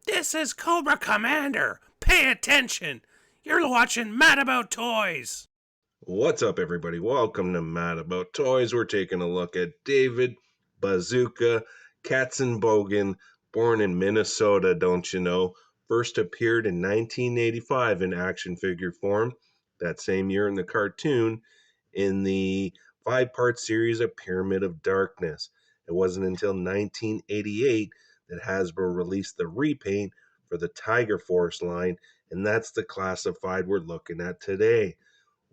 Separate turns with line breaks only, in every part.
This is Cobra Commander. Pay attention. You're watching Mad About Toys.
What's up, everybody? Welcome to Mad About Toys. We're taking a look at David Bazooka Katzenbogen, born in Minnesota, don't you know? First appeared in 1985 in action figure form. That same year in the cartoon in the 5-part series of Pyramid of Darkness. It wasn't until 1988 that Hasbro released the repaint for the Tiger Force line, and that's the classified we're looking at today.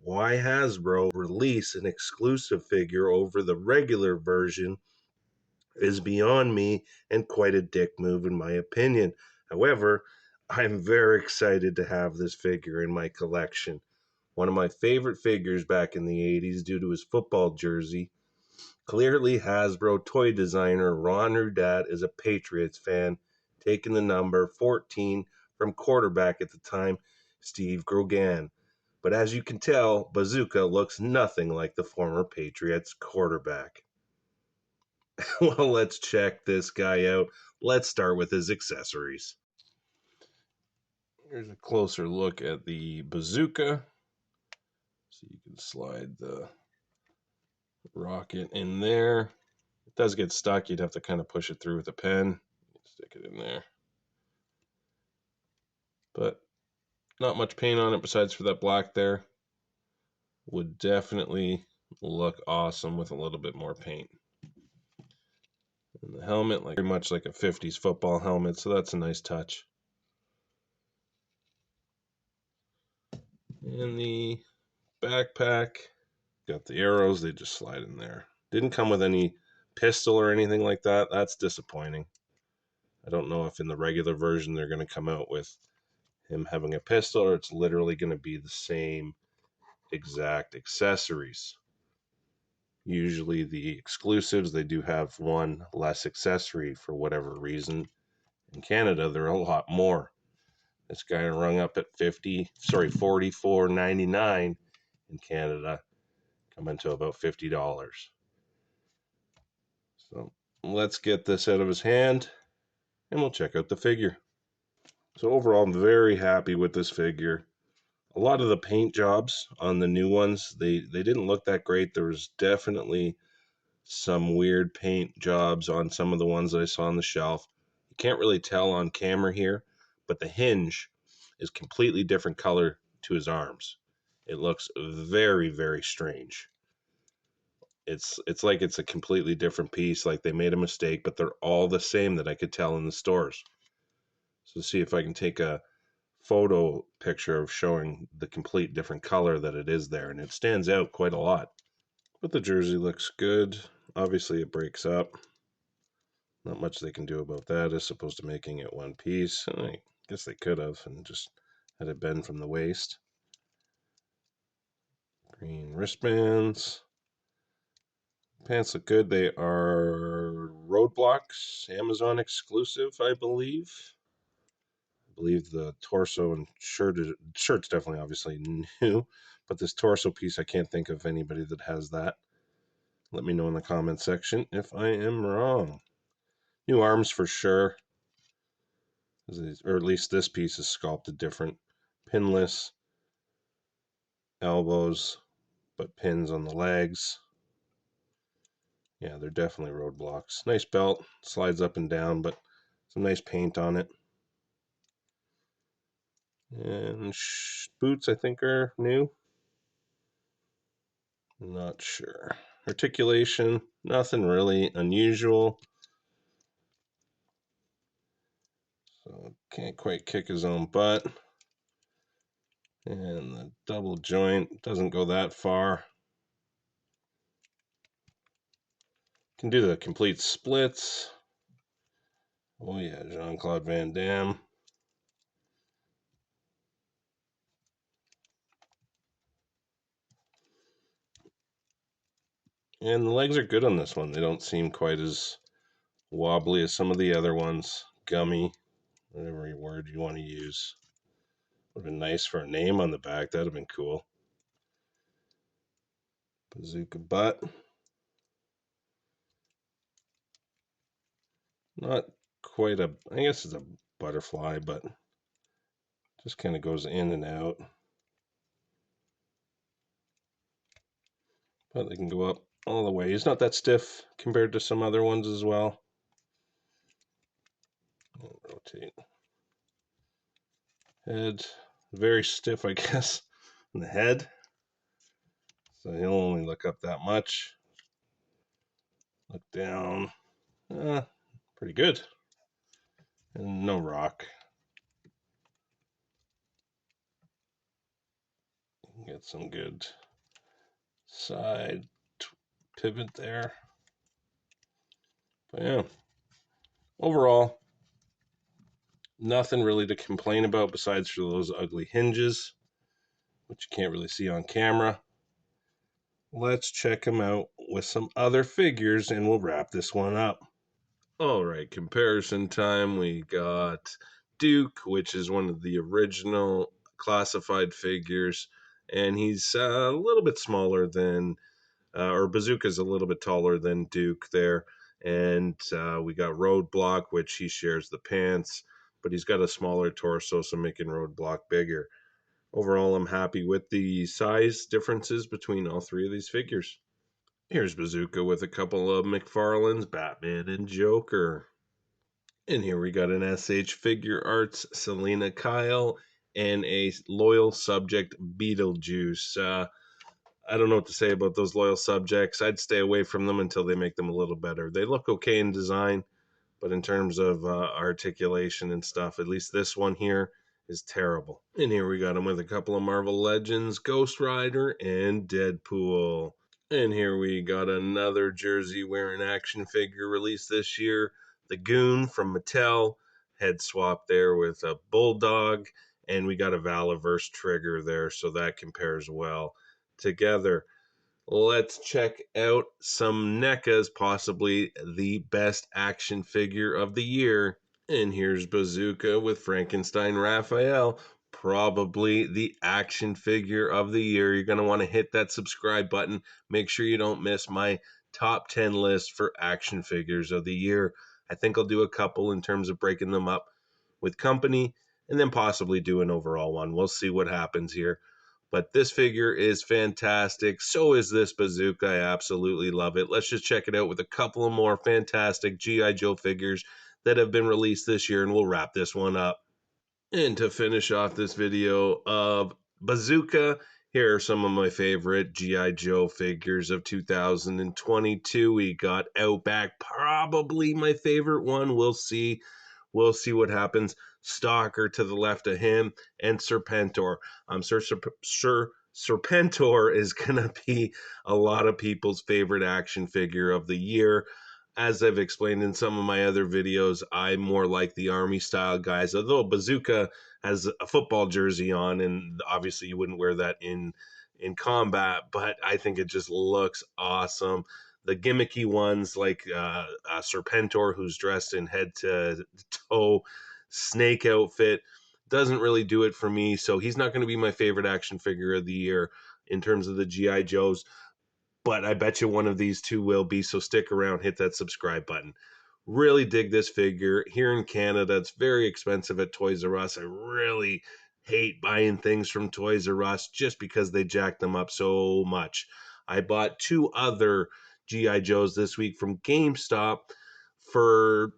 Why Hasbro release an exclusive figure over the regular version is beyond me and quite a dick move in my opinion. However, I'm very excited to have this figure in my collection. One of my favorite figures back in the 80s due to his football jersey. Clearly, Hasbro toy designer Ron Rudat is a Patriots fan, taking the number 14 from quarterback at the time, Steve Grogan. But as you can tell, Bazooka looks nothing like the former Patriots quarterback. Well, let's check this guy out. Let's start with his accessories. Here's a closer look at the Bazooka. So you can slide the rocket in there. It does get stuck. You'd have to kind of push it through with a pen. Stick it in there. But not much paint on it besides for that black there. Would definitely look awesome with a little bit more paint. And the helmet, like very much like a 50s football helmet, so that's a nice touch. And the backpack, got the arrows, they just slide in there. Didn't come with any pistol or anything like that. That's disappointing. I don't know if in the regular version they're going to come out with him having a pistol or it's literally going to be the same exact accessories. Usually the exclusives, they do have one less accessory for whatever reason. In Canada, they're a lot more. This guy rung up at $44.99 in Canada, coming to about $50. So let's get this out of his hand and we'll check out the figure. So overall, I'm very happy with this figure. A lot of the paint jobs on the new ones, they didn't look that great. There was definitely some weird paint jobs on some of the ones that I saw on the shelf. You can't really tell on camera here, but the hinge is completely different color to his arms. It looks very, very strange. It's like it's a completely different piece, like they made a mistake, but they're all the same that I could tell in the stores. So see if I can take a photo picture of showing the complete different color that it is there, and it stands out quite a lot. But the jersey looks good. Obviously it breaks up. Not much they can do about that as opposed to making it one piece. I guess they could have and just had it bend from the waist. Green wristbands. Pants look good. They are Roadblocks, Amazon exclusive, I believe. I believe the torso and shirt's definitely obviously new, but this torso piece, I can't think of anybody that has that. Let me know in the comment section if I am wrong. New arms for sure, or at least this piece is sculpted different. Pinless elbows, but pins on the legs. Yeah, they're definitely Roadblocks. Nice belt, slides up and down, but some nice paint on it. And boots, I think, are new. Not sure. Articulation, nothing really unusual. So can't quite kick his own butt. And the double joint doesn't go that far. Can do the complete splits. Oh yeah, Jean-Claude Van Damme. And the legs are good on this one. They don't seem quite as wobbly as some of the other ones. Gummy, whatever word you want to use. Would have been nice for a name on the back. That'd have been cool. Bazooka butt. Not quite a, I guess it's a butterfly, but just kind of goes in and out. But they can go up all the way. He's not that stiff compared to some other ones as well. I'll rotate. Head, very stiff, I guess, in the head. So he'll only look up that much. Look down. Pretty good. And no rock. Get some good side pivot there. But yeah, overall, nothing really to complain about besides for those ugly hinges, which you can't really see on camera. Let's check them out with some other figures and we'll wrap this one up. All right, comparison time. We got Duke, which is one of the original classified figures, and he's a little bit smaller than, or Bazooka's a little bit taller than Duke there. And we got Roadblock, which he shares the pants, but he's got a smaller torso, so making Roadblock bigger. Overall, I'm happy with the size differences between all three of these figures. Here's Bazooka with a couple of McFarlane's Batman and Joker. And here we got an SH Figure Arts Selena Kyle and a loyal subject Beetlejuice. I don't know what to say about those loyal subjects. I'd stay away from them until they make them a little better. They look okay in design, but in terms of articulation and stuff, at least this one here is terrible. And here we got him with a couple of Marvel Legends, Ghost Rider, and Deadpool. And here we got another jersey wearing action figure released this year. The Goon from Mattel. Head swap there with a Bulldog. And we got a Valaverse trigger there, so that compares well together. Let's check out some NECAs, possibly the best action figure of the year. And here's Bazooka with Frankenstein Raphael, probably the action figure of the year. You're going to want to hit that subscribe button. Make sure you don't miss my top 10 list for action figures of the year. I think I'll do a couple in terms of breaking them up with company and then possibly do an overall one. We'll see what happens here. But this figure is fantastic. So is this Bazooka. I absolutely love it. Let's just check it out with a couple of more fantastic G.I. Joe figures that have been released this year, and we'll wrap this one up. And to finish off this video of Bazooka, here are some of my favorite G.I. Joe figures of 2022. We got Outback, probably my favorite one. We'll see. We'll see what happens. Stalker to the left of him, and Serpentor. I'm sure Serpentor is going to be a lot of people's favorite action figure of the year. As I've explained in some of my other videos, I'm more like the army style guys. Although Bazooka has a football jersey on, and obviously you wouldn't wear that in combat, but I think it just looks awesome. The gimmicky ones like Serpentor, who's dressed in head to toe snake outfit, doesn't really do it for me. So he's not going to be my favorite action figure of the year in terms of the GI Joes. But I bet you one of these two will be. So stick around, hit that subscribe button. Really dig this figure. Here in Canada, it's very expensive at Toys R Us. I really hate buying things from Toys R Us just because they jack them up so much. I bought two other G.I. Joes this week from GameStop for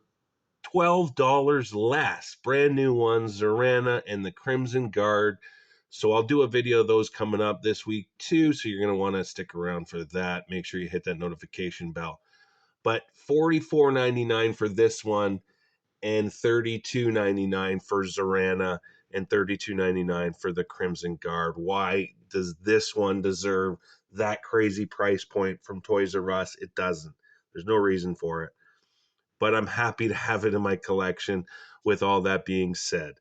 $12 less. Brand new ones, Zorana and the Crimson Guard. So I'll do a video of those coming up this week too. So you're going to want to stick around for that. Make sure you hit that notification bell. But $44.99 for this one and $32.99 for Zorana and $32.99 for the Crimson Guard. Why does this one deserve that crazy price point from Toys R Us? It doesn't. There's no reason for it. But I'm happy to have it in my collection. With all that being said,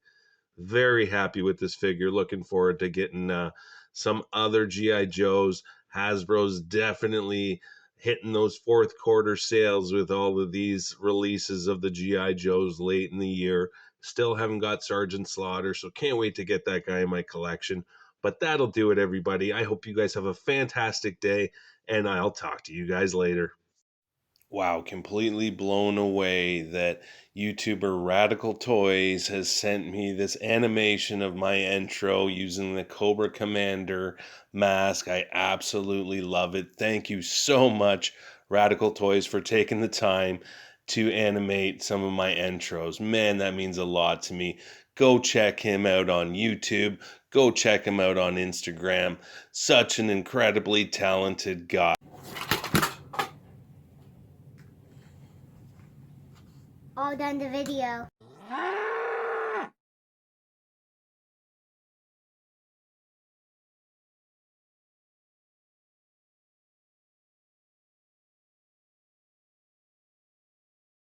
very happy with this figure. Looking forward to getting some other GI Joes. Hasbro's definitely hitting those fourth quarter sales with all of these releases of the GI Joes late in the year. Still haven't got Sergeant Slaughter, so can't wait to get that guy in my collection. But that'll do it, everybody. I hope you guys have a fantastic day, and I'll talk to you guys later. Wow, completely blown away that YouTuber Radical Toys has sent me this animation of my intro using the Cobra Commander mask. I absolutely love it. Thank you so much, Radical Toys, for taking the time to animate some of my intros. Man, that means a lot to me. Go check him out on YouTube. Go check him out on Instagram. Such an incredibly talented guy.
All done the video.